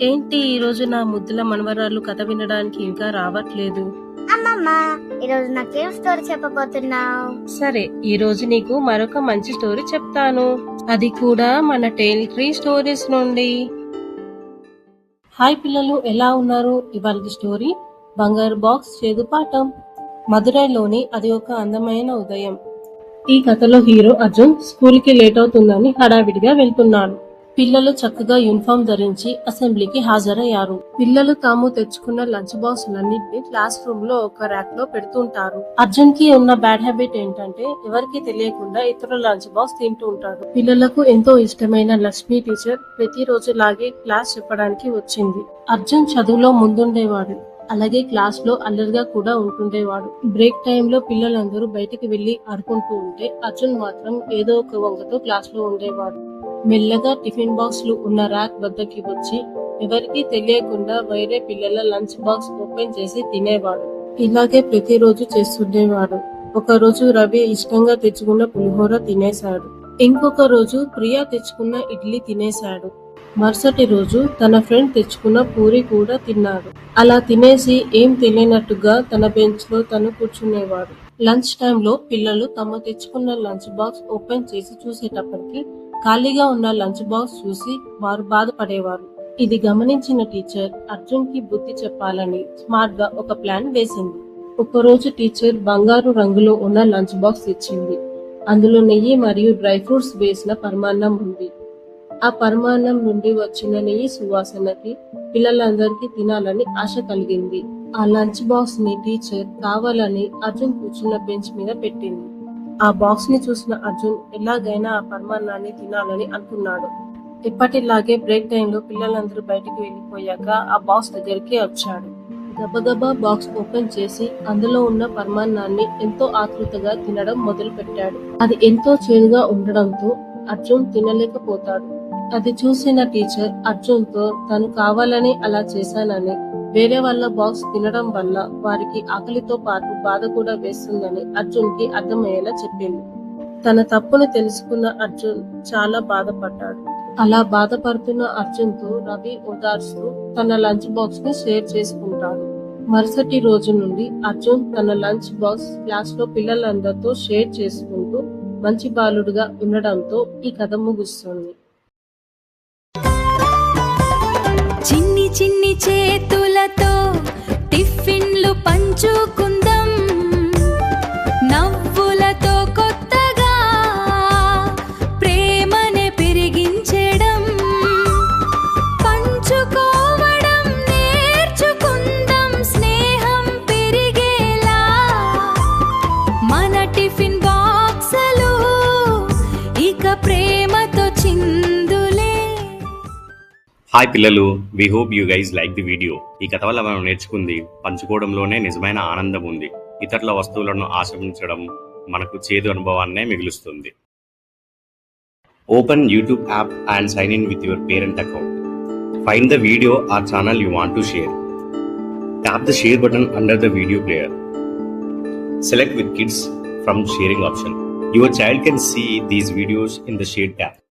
ఏంటి ఈరోజు నా ముద్దుల మనవరాలు కథ వినడానికి ఇంకా రావట్లేదు? అమ్మమ్మ, ఈరోజు నాకేం స్టోరీ చెప్పబోతున్నావు? సరే, ఈ రోజు నీకు మరొక మంచి స్టోరీ చెప్తాను. అది కూడా మన టేల్ ట్రీ స్టోరీస్ నుండి. హాయ్ పిల్లలు, ఎలా ఉన్నారు? ఇవాళ స్టోరీ బంగారు బాక్స్ చేదు పాఠం. మదురైలోని అది ఒక అందమైన ఉదయం. ఈ కథలో హీరో అర్జున్ స్కూల్ కి లేట్ అవుతుందని హడావిడిగా వెళ్తున్నాడు. పిల్లలు చక్కగా యూనిఫామ్ ధరించి అసెంబ్లీకి హాజరయ్యారు. పిల్లలు తాము తెచ్చుకున్న లంచ్ బాక్సులన్నింటినీ క్లాస్ రూమ్ లో ఒక ర్యాక్ లో పెడుతుంటారు. అర్జున్ కి ఉన్న బ్యాడ్ హ్యాబిట్ ఏంటంటే ఎవరికి తెలియకుండా ఇతరుల లంచ్ బాక్స్ తింటూ ఉంటాడు. పిల్లలకు ఎంతో ఇష్టమైన లక్ష్మి టీచర్ ప్రతిరోజు లాగే క్లాస్ చెప్పడానికి వచ్చింది. అర్జున్ చదువులో ముందుండేవాడు. అలాగే క్లాస్ లో అల్లరిగా కూడా ఉంటుండేవాడు. బ్రేక్ టైంలో పిల్లలందరూ బయటికి వెళ్లి ఆడుకుంటూ ఉంటే అర్జున్ మాత్రం ఏదో ఒక వంకతో క్లాస్ లో ఉండేవాడు. మెల్లగా టిఫిన్ బాక్సులు ఉన్న ర్యాక్ వద్దకి వచ్చి ఎవరికీ తెలియకుండా వేరే పిల్లల లంచ్ బాక్స్ ఓపెన్ చేసి తినేవాడు. ఇలాగే ప్రతిరోజు చేస్తుండేవాడు. ఒక రోజు రవి ఇష్టంగా తెచ్చుకున్న పులిహోర తినేశాడు. ఇంకొక రోజు ప్రియా తెచ్చుకున్న ఇడ్లీ తినేశాడు. మరుసటి రోజు తన ఫ్రెండ్ తెచ్చుకున్న పూరి కూడా తిన్నాడు. అలా తినేసి ఏం తెలియనట్టుగా తన బెంచ్ లో తను కూర్చునేవాడు. లంచ్ టైంలో పిల్లలు తమ తెచ్చుకున్న లంచ్ బాక్స్ ఓపెన్ చేసి చూసేటప్పటికి ఖాళీగా ఉన్న లంచ్ బాక్స్ చూసి వారు బాధపడేవారు. ఇది గమనించిన టీచర్ అర్జున్ కి బుద్ధి చెప్పాలని స్మార్ట్ గా ఒక ప్లాన్ వేసింది. ఒకరోజు టీచర్ బంగారు రంగులో ఉన్న లంచ్ బాక్స్ ఇచ్చింది. అందులో నెయ్యి మరియు డ్రై ఫ్రూట్స్ వేసిన పరమాన్నం ఉంది. ఆ పరమాన్నం నుండి వచ్చిన నెయ్యి సువాసనకి పిల్లలందరికీ తినాలని ఆశ కలిగింది. ఆ లంచ్ బాక్స్ ని టీచర్ కావాలని అర్జున్ కూర్చున్న బెంచ్ మీద పెట్టింది. ఆ బాక్స్ ని చూసిన అర్జున్ ఎలాగైనా ఆ పరమాన్నాన్ని తినాలని అనుకున్నాడు. ఎప్పటిలాగే బ్రేక్ టైంలో పిల్లలందరూ బయటికి వెళ్లిపోయాక ఆ బాక్స్ దగ్గరికి వచ్చాడు. గబగబా బాక్స్ ఓపెన్ చేసి అందులో ఉన్న పరమాన్నాన్ని ఎంతో ఆతృతగా తినడం మొదలు పెట్టాడు. అది ఎంతో చేదుగా ఉండడంతో అర్జున్ తినలేకపోతాడు. అది చూసిన టీచర్ అర్జున్ తో తను కావాలని అలా చేశానని, వేరే వాళ్ళ బాక్స్ తినడం వల్ల వారికి ఆకలితో పాటు బాధ కూడా వేస్తుందని అర్జున్ కి అర్థమయ్యేలా చెప్పింది. తన తప్పును తెలుసుకున్న అర్జున్ చాలా బాధపడ్డాడు. అలా బాధపడుతున్న అర్జున్ తో రవి ఓదార్స్తూ తన లంచ్ బాక్స్ ని షేర్ చేసుకుంటాడు. మరుసటి రోజు నుండి అర్జున్ తన లంచ్ బాక్స్ క్లాస్ లో పిల్లలందరితో షేర్ చేసుకుంటూ మంచి బాలుడుగా ఉండడంతో ఈ కథ ముగుస్తుంది. చిన్ని చిన్ని చేతులతో టిఫిన్లు పంచుకుందాం, నవ్వులతో కొత్తగా ప్రేమనే పెరిగించడం, పంచుకోవడం నేర్చుకుందాం, స్నేహం పెరిగేలా మన టిఫిన్ బాక్సులు ఇక ప్రేమతో చిందులే. హాయ్ పిల్లలు, we hope you guys like the video. ఈ కథ వల్ల మనం నేర్చుకుంది పంచుకోవడంలోనే నిజమైన ఆనందం ఉంది. ఇతరుల వస్తువులను ఆశ్రయించడం మనకు చేదు అనుభవాన్నే మిగులుస్తుంది. Open YouTube app and sign in with your parent account. Find the video or channel you want to share. Tap the share button under the video player. Select with kids from sharing option. Your child can see these videos in the share tab.